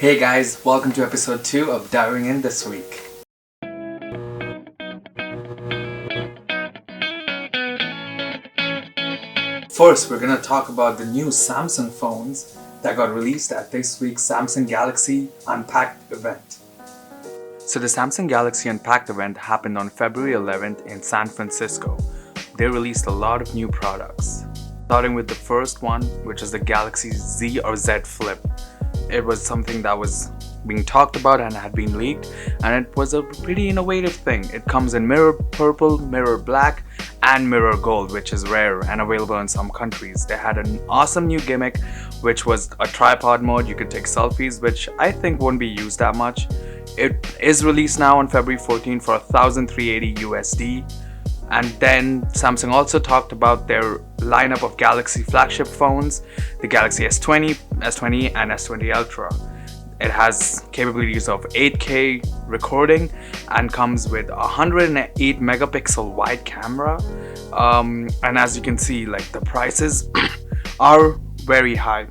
Hey guys, welcome to episode 2 of Diving In This Week. First, we're going to talk about the new Samsung phones that got released at this week's Samsung Galaxy Unpacked event. So the Samsung Galaxy Unpacked event happened on February 11th in San Francisco. They released a lot of new products. Starting with the first one, which is the Galaxy Z or Z Flip. It was something that was being talked about and had been leaked, and it was a pretty innovative thing. It comes in mirror purple, mirror black, and mirror gold, which is rare and available in some countries. They had an awesome new gimmick, which was a tripod mode. You could take selfies, which I think won't be used that much. It is released now on February 14 for $1,380 USD. And then Samsung also talked about their lineup of Galaxy flagship phones, the Galaxy S20, S20 and S20 Ultra. It has capabilities of 8K recording and comes with a 108 megapixel wide camera. And as you can see, like, the prices are very high.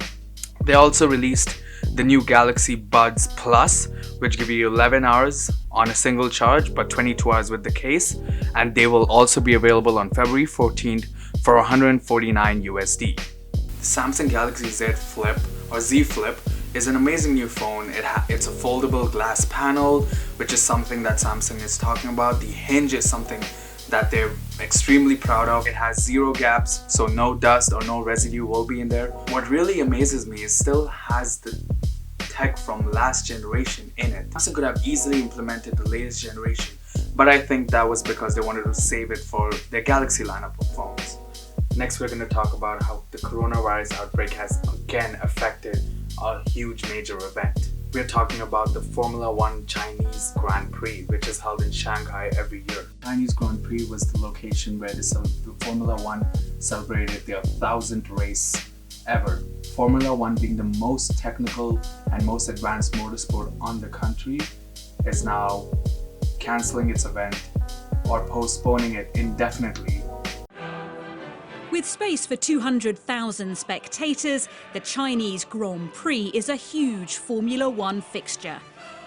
They also released the new Galaxy Buds Plus, which give you 11 hours on a single charge but 22 hours with the case, and they will also be available on February 14th for $149 USD. The Samsung Galaxy Z Flip or Z Flip is an amazing new phone. It's a foldable glass panel, which is something that Samsung is talking about. The hinge is something that they're extremely proud of. It has zero gaps, so no dust or no residue will be in there. What really amazes me is still has the tech from last generation in it. Samsung could have easily implemented the latest generation, but I think that was because they wanted to save it for their Galaxy lineup of phones. Next, we're going to talk about how the coronavirus outbreak has again affected a huge major event. We're talking about the Formula 1 Chinese Grand Prix, which is held in Shanghai every year. Chinese Grand Prix was the location where the Formula 1 celebrated their 1,000th race ever. Formula 1, being the most technical and most advanced motorsport on the country, is now cancelling its event or postponing it indefinitely. With space for 200,000 spectators, the Chinese Grand Prix is a huge Formula 1 fixture.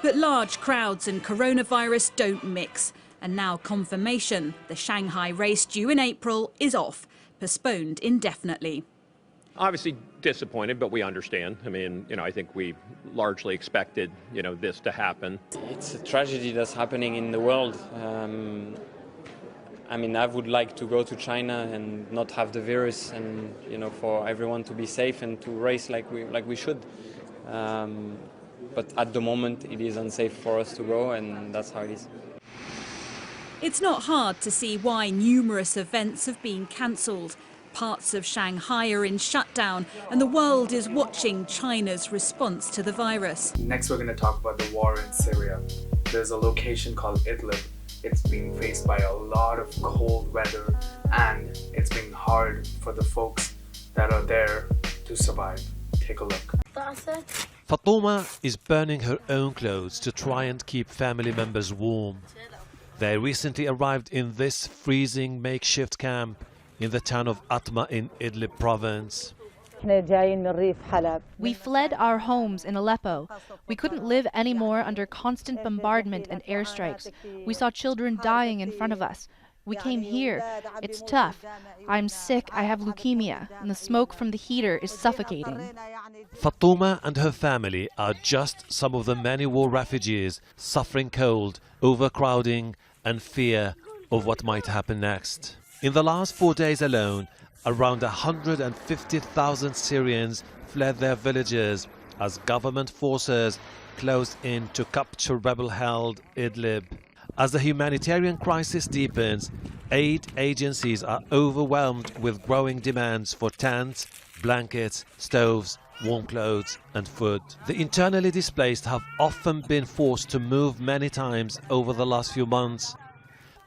But large crowds and coronavirus don't mix. And now confirmation, the Shanghai race due in April is off, postponed indefinitely. Obviously disappointed, but we understand. I mean, I think we largely expected, this to happen. It's a tragedy that's happening in the world. I would like to go to China and not have the virus, and for everyone to be safe and to race like we should. But at the moment, it is unsafe for us to go, and that's how it is. It's not hard to see why numerous events have been cancelled. Parts of Shanghai are in shutdown, and the world is watching China's response to the virus. Next, we're going to talk about the war in Syria. There's a location called Idlib. It's being faced by a lot of cold weather, and it's been hard for the folks that are there to survive. Take a look. Fatoma is burning her own clothes to try and keep family members warm. They recently arrived in this freezing makeshift camp in the town of Atma in Idlib province. We fled our homes in Aleppo. We couldn't live anymore under constant bombardment and airstrikes. We saw children dying in front of us. We came here. It's tough. I'm sick. I have leukemia, and the smoke from the heater is suffocating. Fatoma and her family are just some of the many war refugees suffering cold, overcrowding, and fear of what might happen next. In the last 4 days alone, around 150,000 Syrians fled their villages as government forces closed in to capture rebel-held Idlib. As the humanitarian crisis deepens, aid agencies are overwhelmed with growing demands for tents, blankets, stoves, warm clothes and food. The internally displaced have often been forced to move many times over the last few months,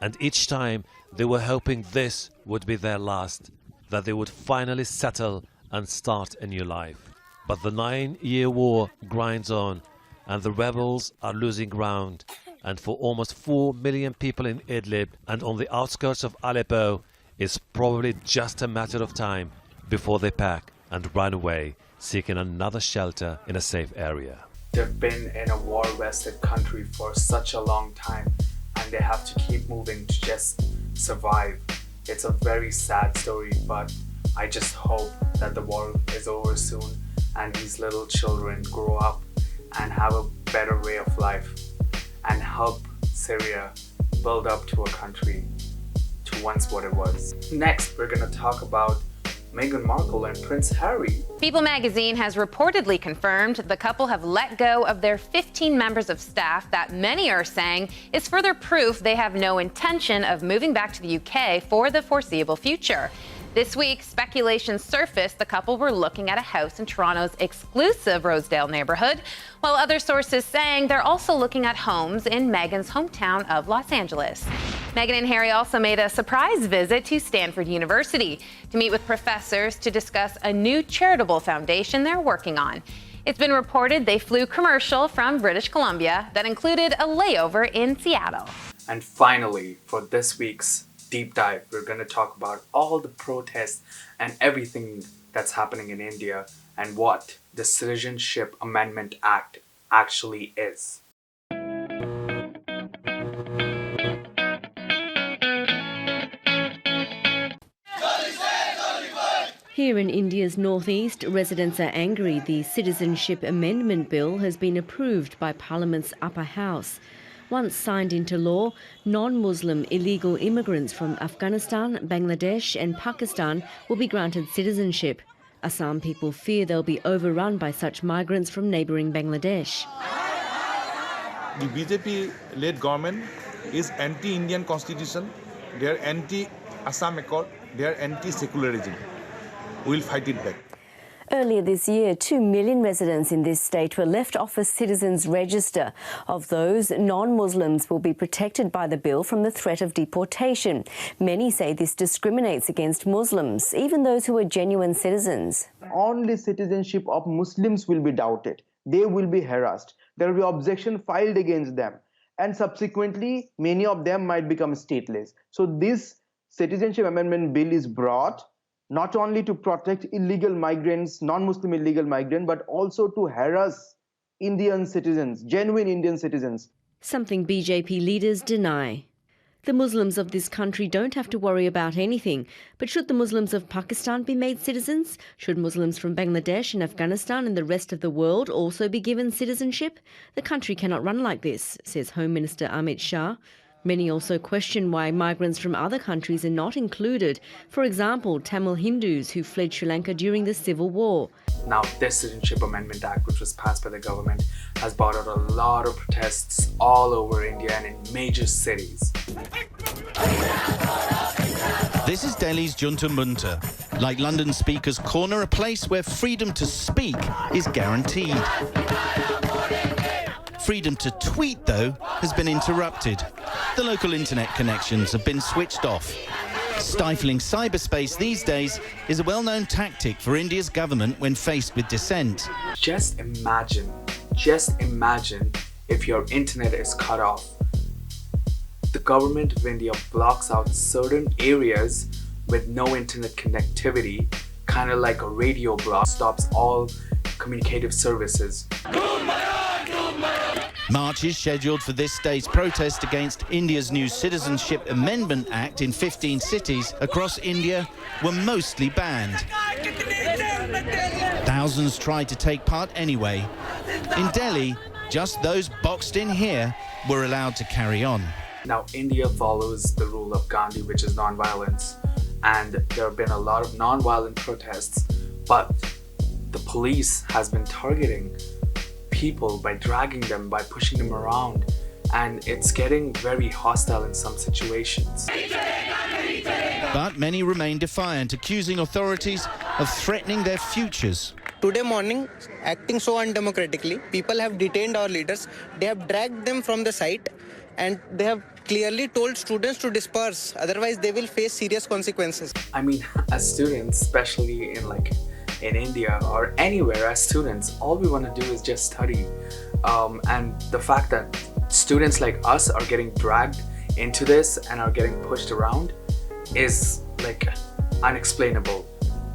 and each time they were hoping this would be their last, that they would finally settle and start a new life. But the 9-year war grinds on, and the rebels are losing ground, and for almost 4 million people in Idlib and on the outskirts of Aleppo, it's probably just a matter of time before they pack and run away, seeking another shelter in a safe area. they've been in a war-vested country for such a long time and they have to keep moving to just survive. It's a very sad story, but I just hope that the war is over soon and these little children grow up and have a better way of life and help Syria build up to a country to once what it was. Next, we're going to talk about Meghan Markle and Prince Harry. People magazine has reportedly confirmed the couple have let go of their 15 members of staff that many are saying is further proof they have no intention of moving back to the UK for the foreseeable future. This week, speculation surfaced the couple were looking at a house in Toronto's exclusive Rosedale neighborhood, while other sources saying they're also looking at homes in Meghan's hometown of Los Angeles. Meghan and Harry also made a surprise visit to Stanford University to meet with professors to discuss a new charitable foundation they're working on. It's been reported they flew commercial from British Columbia that included a layover in Seattle. And finally, for this week's deep dive, we're going to talk about all the protests and everything that's happening in India and what the Citizenship Amendment Act actually is. Here in India's northeast, residents are angry the Citizenship Amendment Bill has been approved by Parliament's upper house. Once signed into law, non-Muslim illegal immigrants from Afghanistan, Bangladesh and Pakistan will be granted citizenship. Assam people fear they'll be overrun by such migrants from neighbouring Bangladesh. The BJP-led government is anti-Indian constitution, they are anti-Assam Accord, they are anti-secularism. We'll fight it back. Earlier this year, 2 million residents in this state were left off a citizens' register. Of those, non-Muslims will be protected by the bill from the threat of deportation. Many say this discriminates against Muslims, even those who are genuine citizens. Only citizenship of Muslims will be doubted. They will be harassed. There will be objection filed against them. And subsequently, many of them might become stateless. So this Citizenship Amendment Bill is brought not only to protect illegal migrants, non-Muslim illegal migrants, but also to harass Indian citizens, genuine Indian citizens. Something BJP leaders deny. The Muslims of this country don't have to worry about anything. But should the Muslims of Pakistan be made citizens? Should Muslims from Bangladesh and Afghanistan and the rest of the world also be given citizenship? The country cannot run like this, says Home Minister Amit Shah. Many also question why migrants from other countries are not included. For example, Tamil Hindus who fled Sri Lanka during the Civil War. Now, this Citizenship Amendment Act, which was passed by the government, has brought out a lot of protests all over India and in major cities. This is Delhi's Junta Munta. Like London Speaker's Corner, a place where freedom to speak is guaranteed. Freedom to tweet, though, has been interrupted. The local internet connections have been switched off. Stifling cyberspace these days is a well-known tactic for India's government when faced with dissent. Just imagine if your internet is cut off. The government of India blocks out certain areas with no internet connectivity, kind of like a radio block, stops all communicative services. Marches scheduled for this day's protest against India's new Citizenship Amendment Act in 15 cities across India were mostly banned. Thousands tried to take part anyway. In Delhi, just those boxed in here were allowed to carry on. Now, India follows the rule of Gandhi, which is non-violence, and there have been a lot of non-violent protests, but the police has been targeting people by dragging them, by pushing them around, and it's getting very hostile in some situations. But many remain defiant, accusing authorities of threatening their futures. Today morning, acting so undemocratically, people have detained our leaders. They have dragged them from the site and they have clearly told students to disperse, otherwise they will face serious consequences. I mean, as students, especially in India or anywhere, as students, all we want to do is just study. And the fact that students like us are getting dragged into this and are getting pushed around is unexplainable.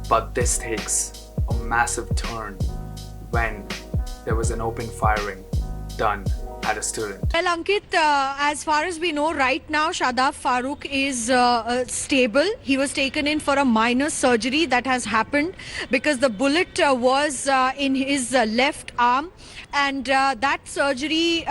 But this takes a massive turn when there was an open firing done at a student. Well, Ankit, as far as we know right now, Shadab Farooq is stable. He was taken in for a minor surgery that has happened because the bullet was in his left arm, and that surgery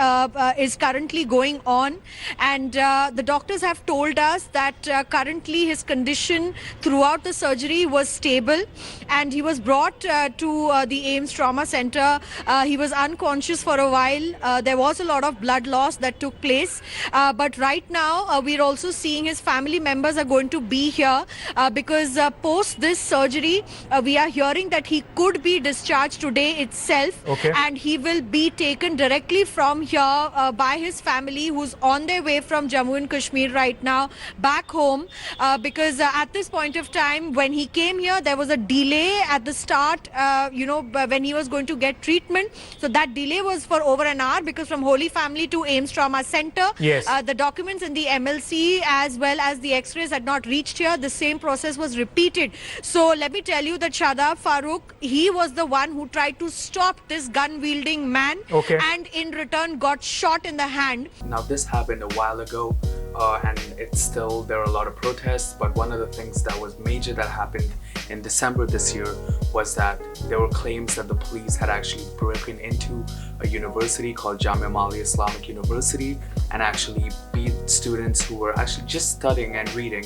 is currently going on, and the doctors have told us that currently his condition throughout the surgery was stable, and he was brought to the AIIMS Trauma Center. He was unconscious for a while. There was a lot of blood loss that took place, but right now we're also seeing his family members are going to be here because post this surgery we are hearing that he could be discharged today itself, and he will be taken directly from here by his family, who's on their way from Jammu and Kashmir right now back home, because at this point of time when he came here there was a delay at the start, when he was going to get treatment. So that delay was for over an hour because from Holy Family to AIIMS Trauma Center, the documents in the MLC as well as the x-rays had not reached here. The same process was repeated. So let me tell you that Shadab Farooq, he was the one who tried to stop this gun-wielding man, and in return got shot in the hand. Now this happened a while ago, and it's still, there are a lot of protests, but one of the things that was major that happened in December this year was that there were claims that the police had actually broken into a university called Jamia Millia Islamic University and actually beat students who were actually just studying and reading,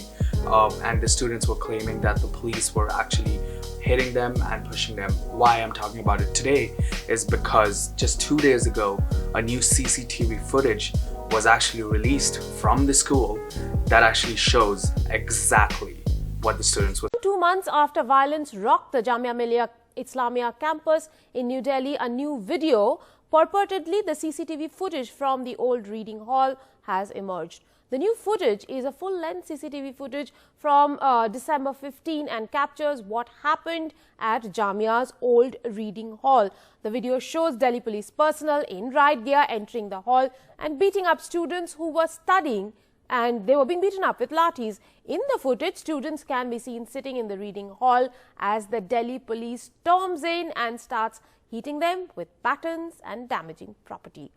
and the students were claiming that the police were actually hitting them and pushing them. Why I'm talking about it today is because just 2 days ago a new CCTV footage was actually released from the school that actually shows exactly what the students were. 2 months after violence rocked the Jamia Millia Islamia campus in New Delhi, a new video, purportedly the CCTV footage from the old reading hall, has emerged. The new footage is a full-length CCTV footage from December 15 and captures what happened at Jamia's old reading hall. The video shows Delhi police personnel in riot gear entering the hall and beating up students who were studying, and they were being beaten up with lathis. In the footage, students can be seen sitting in the reading hall as the Delhi police storms in and starts hitting them with batons and damaging property.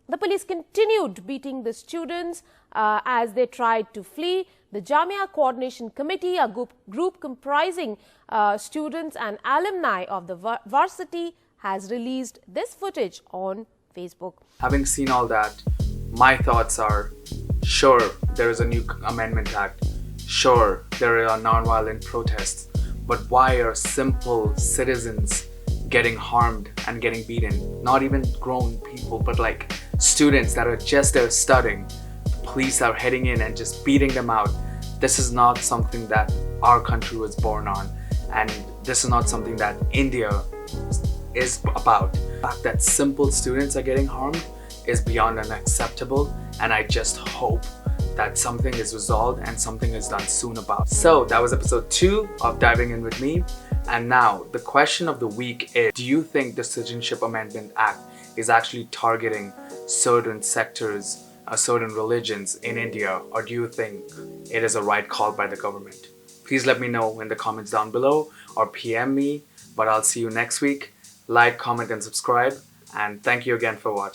The police continued beating the students as they tried to flee. The Jamia Coordination Committee, a group comprising students and alumni of the varsity, has released this footage on Facebook. Having seen all that, my thoughts are, sure, there is a new Amendment Act. Sure, there are non-violent protests. But why are simple citizens getting harmed and getting beaten? Not even grown people, but like students that are just there studying. Police are heading in and just beating them out. This is not something that our country was born on, and this is not something that India is about. The fact that simple students are getting harmed is beyond unacceptable, and I just hope that something is resolved and something is done soon about. So that was episode 2 of Diving In With Me. And now the question of the week is, do you think the Citizenship Amendment Act is actually targeting certain sectors, certain religions in India, or do you think it is a right call by the government? Please let me know in the comments down below or PM me, but I'll see you next week. Like, comment and subscribe, and thank you again for watching.